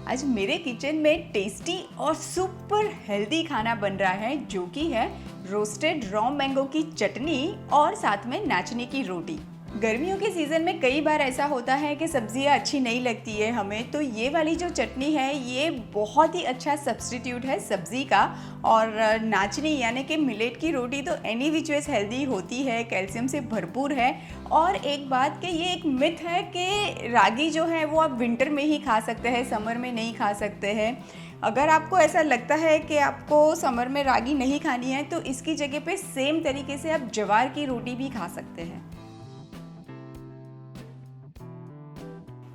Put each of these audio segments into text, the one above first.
आज मेरे किचन में टेस्टी और सुपर हेल्दी खाना बन रहा है जो कि है रोस्टेड रॉ मैंगो की चटनी और साथ में नाचनी की रोटी। गर्मियों के सीज़न में कई बार ऐसा होता है कि सब्जियां अच्छी नहीं लगती है हमें, तो ये वाली जो चटनी है ये बहुत ही अच्छा सब्स्टिट्यूट है सब्ज़ी का। और नाचनी यानी कि मिलेट की रोटी तो एनी विच वेज हेल्दी होती है, कैल्शियम से भरपूर है। और एक बात कि ये एक मिथ है कि रागी जो है वो आप विंटर में ही खा सकते हैं, समर में नहीं खा सकते हैं। अगर आपको ऐसा लगता है कि आपको समर में रागी नहीं खानी है तो इसकी जगह पे सेम तरीके से आप ज्वार की रोटी भी खा सकते हैं।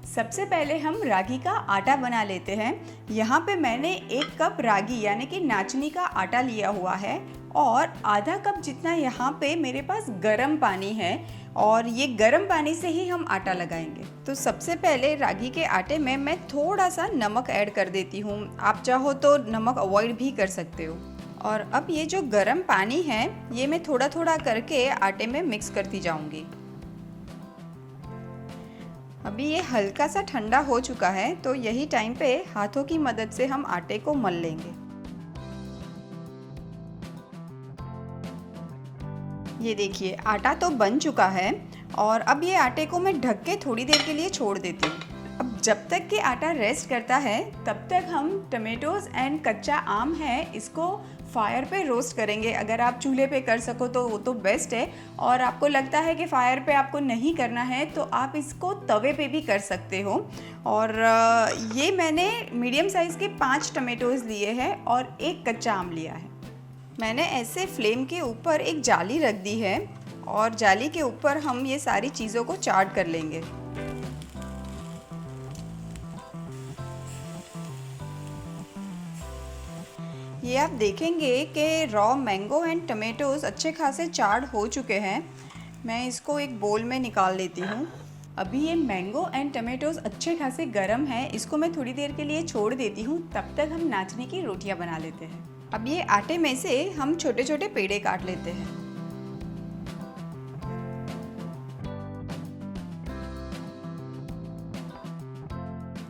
सबसे पहले हम रागी का आटा बना लेते हैं। यहाँ पे मैंने 1 कप रागी यानी कि नाचनी का आटा लिया हुआ है और आधा कप जितना यहाँ पे मेरे पास गर्म पानी है और ये गर्म पानी से ही हम आटा लगाएंगे। तो सबसे पहले रागी के आटे में मैं थोड़ा सा नमक ऐड कर देती हूँ, आप चाहो तो नमक अवॉइड भी कर सकते हो। और अब ये जो गर्म पानी है ये मैं थोड़ा थोड़ा करके आटे में मिक्स करती जाऊँगी। अभी ये हल्का सा ठंडा हो चुका है तो यही टाइम पे हाथों की मदद से हम आटे को मल लेंगे। ये देखिए आटा तो बन चुका है और अब ये आटे को मैं ढक के थोड़ी देर के लिए छोड़ देती हूँ। अब जब तक कि आटा रेस्ट करता है तब तक हम टमेटोज एंड कच्चा आम है इसको फायर पे रोस्ट करेंगे। अगर आप चूल्हे पे कर सको तो वो तो बेस्ट है, और आपको लगता है कि फायर पे आपको नहीं करना है तो आप इसको तवे पे भी कर सकते हो। और ये मैंने मीडियम साइज़ के 5 टमेटोज़ लिए हैं और 1 कच्चा आम लिया है। मैंने ऐसे फ्लेम के ऊपर एक जाली रख दी है और जाली के ऊपर हम ये सारी चीज़ों को चाट कर लेंगे। ये आप देखेंगे कि रॉ मैंगो एंड टमेटोज़ अच्छे खासे चाट हो चुके हैं। मैं इसको एक बोल में निकाल लेती हूँ। अभी ये मैंगो एंड टमेटोज़ अच्छे खासे गर्म हैं, इसको मैं थोड़ी देर के लिए छोड़ देती हूँ, तब तक हम नाचनी की रोटियाँ बना लेते हैं। अब ये आटे में से हम छोटे छोटे पेड़े काट लेते हैं।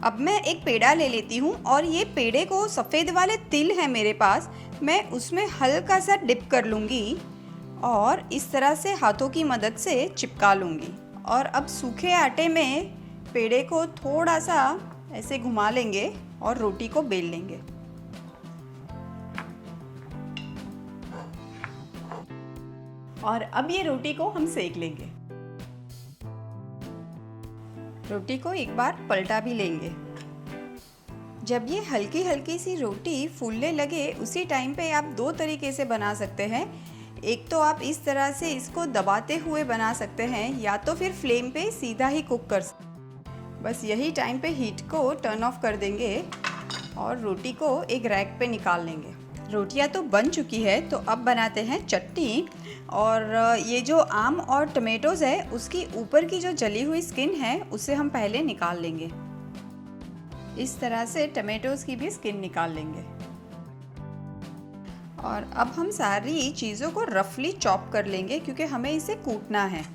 अब मैं एक पेड़ा ले लेती हूँ और ये पेड़े को सफ़ेद वाले तिल है मेरे पास, मैं उसमें हल्का सा डिप कर लूँगी और इस तरह से हाथों की मदद से चिपका लूँगी। और अब सूखे आटे में पेड़े को थोड़ा सा ऐसे घुमा लेंगे और रोटी को बेल लेंगे। और अब ये रोटी को हम सेक लेंगे। रोटी को एक बार पलटा भी लेंगे। जब ये हल्की हल्की सी रोटी फूलने लगे उसी टाइम पे आप 2 तरीके से बना सकते हैं। एक तो आप इस तरह से इसको दबाते हुए बना सकते हैं या तो फिर फ्लेम पे सीधा ही कुक कर सकते हैं। बस यही टाइम पे हीट को टर्न ऑफ कर देंगे और रोटी को एक रैक पे निकाल लेंगे। रोटियां तो बन चुकी है तो अब बनाते हैं चटनी। और ये जो आम और टमेटोज़ है उसकी ऊपर की जो जली हुई स्किन है उसे हम पहले निकाल लेंगे। इस तरह से टमेटोज़ की भी स्किन निकाल लेंगे। और अब हम सारी चीज़ों को रफली चॉप कर लेंगे क्योंकि हमें इसे कूटना है।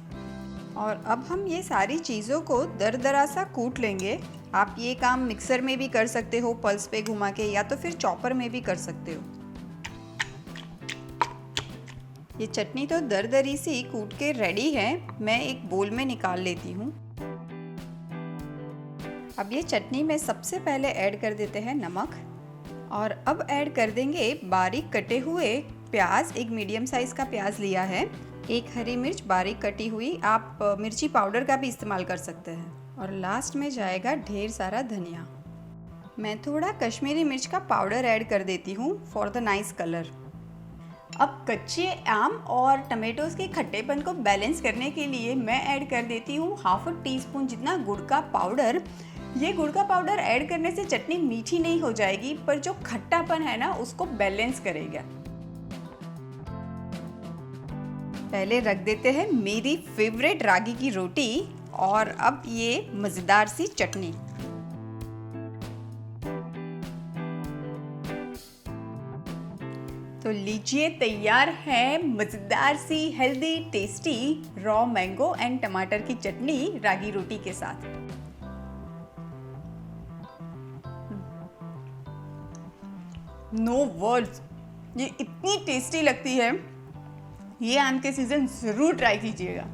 और अब हम ये सारी चीज़ों को दरदरा सा कूट लेंगे। आप ये काम मिक्सर में भी कर सकते हो पल्स पे घुमा के, या तो फिर चॉपर में भी कर सकते हो। ये चटनी तो दरदरी सी कूट के रेडी है, मैं एक बोल में निकाल लेती हूँ। अब ये चटनी में सबसे पहले ऐड कर देते हैं नमक और अब ऐड कर देंगे बारीक कटे हुए प्याज। एक मीडियम साइज़ का प्याज लिया है, 1 हरी मिर्च बारीक कटी हुई, आप मिर्ची पाउडर का भी इस्तेमाल कर सकते हैं। और लास्ट में जाएगा ढेर सारा धनिया। मैं थोड़ा कश्मीरी मिर्च का पाउडर ऐड कर देती हूँ फॉर द नाइस कलर। अब कच्चे आम और टमेटोज़ के खट्टेपन को बैलेंस करने के लिए मैं ऐड कर देती हूँ ½ टीस्पून जितना गुड़ का पाउडर। ये गुड़ का पाउडर ऐड करने से चटनी मीठी नहीं हो जाएगी पर जो खट्टापन है ना उसको बैलेंस करेगा। पहले रख देते हैं मेरी फेवरेट रागी की रोटी और अब ये मज़ेदार सी चटनी। तो लीजिए तैयार है मज़ेदार सी healthy tasty raw mango and टमाटर की चटनी रागी रोटी के साथ। नो वर्ड्स, ये इतनी टेस्टी लगती है, ये आम के सीजन ज़रूर ट्राई कीजिएगा।